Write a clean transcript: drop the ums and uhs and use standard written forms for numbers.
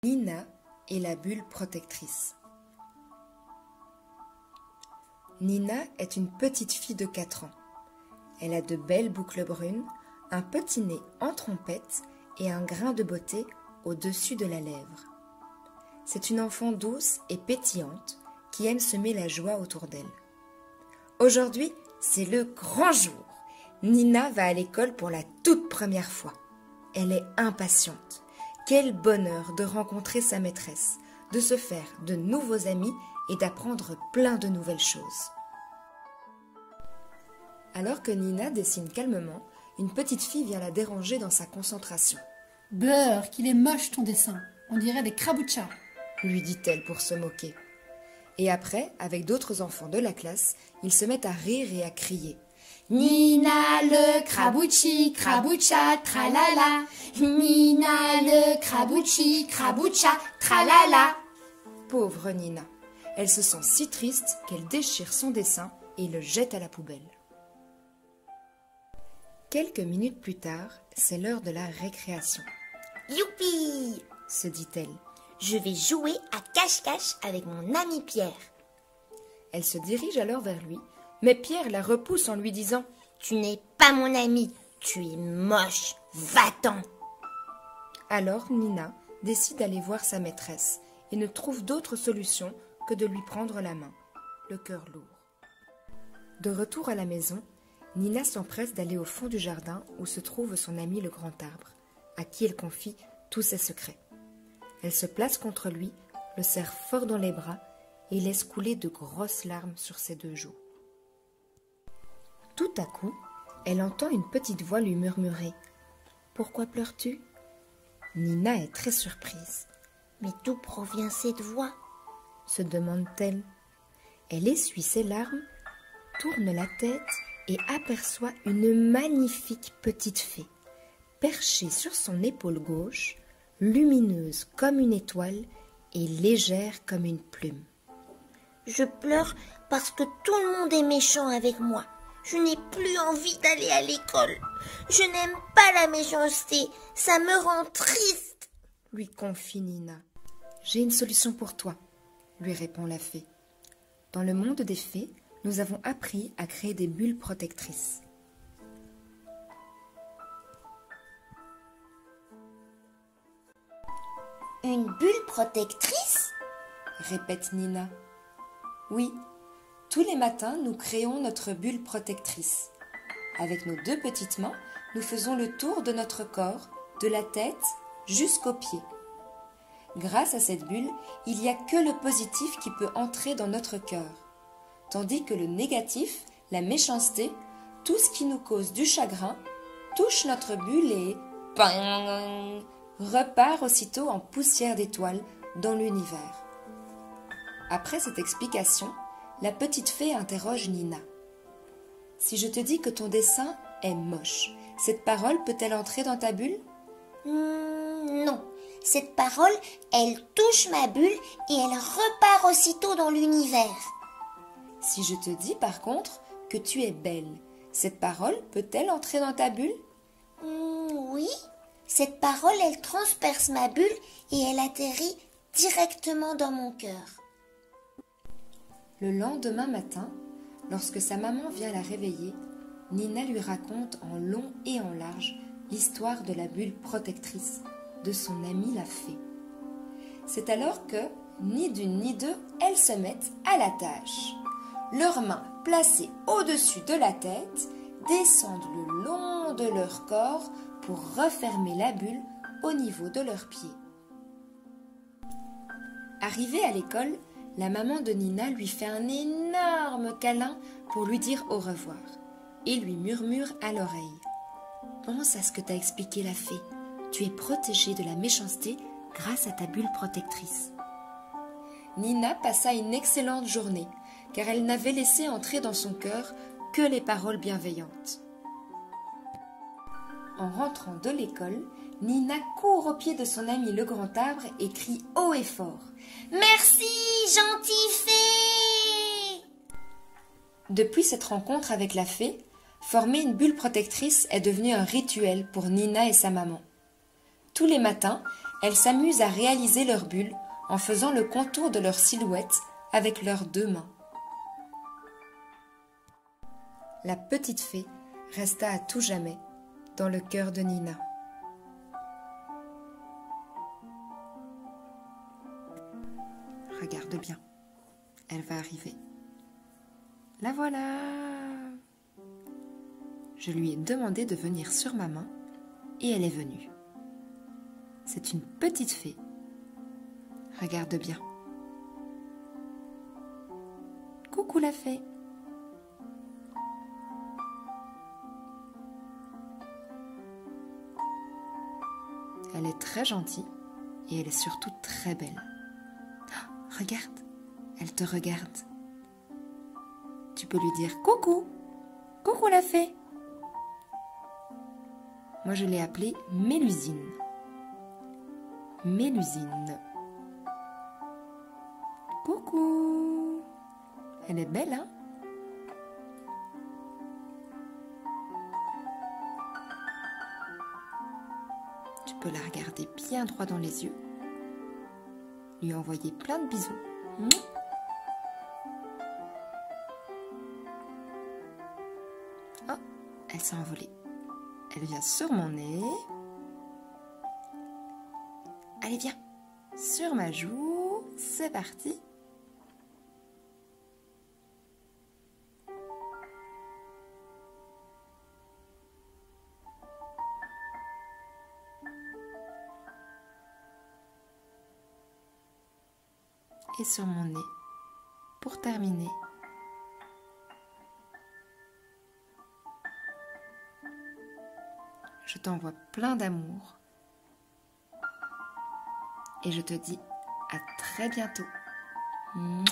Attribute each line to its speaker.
Speaker 1: Nina et la bulle protectrice. Nina est une petite fille de 4 ans. Elle a de belles boucles brunes, un petit nez en trompette et un grain de beauté au-dessus de la lèvre. C'est une enfant douce et pétillante qui aime semer la joie autour d'elle. Aujourd'hui, c'est le grand jour. Nina va à l'école pour la toute première fois. Elle est impatiente. Quel bonheur de rencontrer sa maîtresse, de se faire de nouveaux amis et d'apprendre plein de nouvelles choses. Alors que Nina dessine calmement, une petite fille vient la déranger dans sa concentration.
Speaker 2: « Beurre, qu'il est moche ton dessin, on dirait des krabouchas !»
Speaker 1: lui dit-elle pour se moquer. Et après, avec d'autres enfants de la classe, ils se mettent à rire et à crier.
Speaker 3: Nina le krabouchi, kraboucha, tralala. Nina le krabouchi, kraboucha, tralala.
Speaker 1: Pauvre Nina, elle se sent si triste qu'elle déchire son dessin et le jette à la poubelle. Quelques minutes plus tard, c'est l'heure de la récréation.
Speaker 3: Youpi!
Speaker 1: Se dit-elle.
Speaker 3: Je vais jouer à cache-cache avec mon ami Pierre.
Speaker 1: Elle se dirige alors vers lui, mais Pierre la repousse en lui disant «
Speaker 3: Tu n'es pas mon ami, tu es moche, va-t'en !»
Speaker 1: Alors Nina décide d'aller voir sa maîtresse et ne trouve d'autre solution que de lui prendre la main, le cœur lourd. De retour à la maison, Nina s'empresse d'aller au fond du jardin où se trouve son ami le grand arbre, à qui elle confie tous ses secrets. Elle se place contre lui, le serre fort dans les bras et laisse couler de grosses larmes sur ses 2 joues. Tout à coup, elle entend une petite voix lui murmurer « Pourquoi pleures-tu » Nina est très surprise.
Speaker 3: « Mais d'où provient cette voix ?»
Speaker 1: se demande-t-elle. Elle essuie ses larmes, tourne la tête et aperçoit une magnifique petite fée, perchée sur son épaule gauche, lumineuse comme une étoile et légère comme une plume.
Speaker 3: « Je pleure parce que tout le monde est méchant avec moi. Je n'ai plus envie d'aller à l'école. Je n'aime pas la méchanceté. Ça me rend triste. »
Speaker 1: lui confie Nina. « J'ai une solution pour toi, » lui répond la fée. « Dans le monde des fées, nous avons appris à créer des bulles protectrices. »
Speaker 3: Une bulle protectrice ?
Speaker 1: Répète Nina. Oui, tous les matins, nous créons notre bulle protectrice. Avec nos 2 petites mains, nous faisons le tour de notre corps, de la tête jusqu'aux pieds. Grâce à cette bulle, il n'y a que le positif qui peut entrer dans notre cœur, tandis que le négatif, la méchanceté, tout ce qui nous cause du chagrin, touche notre bulle et bang, repart aussitôt en poussière d'étoiles dans l'univers. Après cette explication, la petite fée interroge Nina. « Si je te dis que ton dessin est moche, cette parole peut-elle entrer dans ta bulle ?»
Speaker 3: Non, cette parole, elle touche ma bulle et elle repart aussitôt dans l'univers.
Speaker 1: « Si je te dis par contre que tu es belle, cette parole peut-elle entrer dans ta bulle ?»
Speaker 3: Oui, cette parole, elle transperce ma bulle et elle atterrit directement dans mon cœur.
Speaker 1: Le lendemain matin, lorsque sa maman vient la réveiller, Nina lui raconte en long et en large l'histoire de la bulle protectrice de son amie la fée. C'est alors que, ni d'une ni deux, elles se mettent à la tâche. Leurs mains placées au-dessus de la tête descendent le long de leur corps pour refermer la bulle au niveau de leurs pieds. Arrivée à l'école, la maman de Nina lui fait un énorme câlin pour lui dire au revoir et lui murmure à l'oreille. « Pense à ce que t'a expliqué la fée. Tu es protégée de la méchanceté grâce à ta bulle protectrice. » Nina passa une excellente journée car elle n'avait laissé entrer dans son cœur que les paroles bienveillantes. En rentrant de l'école, Nina court au pied de son ami le grand arbre et crie haut et fort «
Speaker 3: Merci, gentille fée !»
Speaker 1: Depuis cette rencontre avec la fée, former une bulle protectrice est devenu un rituel pour Nina et sa maman. Tous les matins, Elles s'amusent à réaliser leur bulle en faisant le contour de leur silhouette avec leurs 2 mains. La petite fée resta à tout jamais dans le cœur de Nina. Regarde bien, elle va arriver. La voilà! Je lui ai demandé de venir sur ma main et elle est venue. C'est une petite fée. Regarde bien. Coucou la fée! Elle est très gentille et elle est surtout très belle. Oh, regarde, elle te regarde. Tu peux lui dire coucou, coucou la fée. Moi je l'ai appelée Mélusine. Mélusine. Coucou. Elle est belle, hein? Tu peux la regarder bien droit dans les yeux, lui envoyer plein de bisous. Oh, elle s'est envolée. Elle vient sur mon nez. Allez, viens, sur ma joue. C'est parti. Et sur mon nez, pour terminer. Je t'envoie plein d'amour et je te dis à très bientôt. Mouah.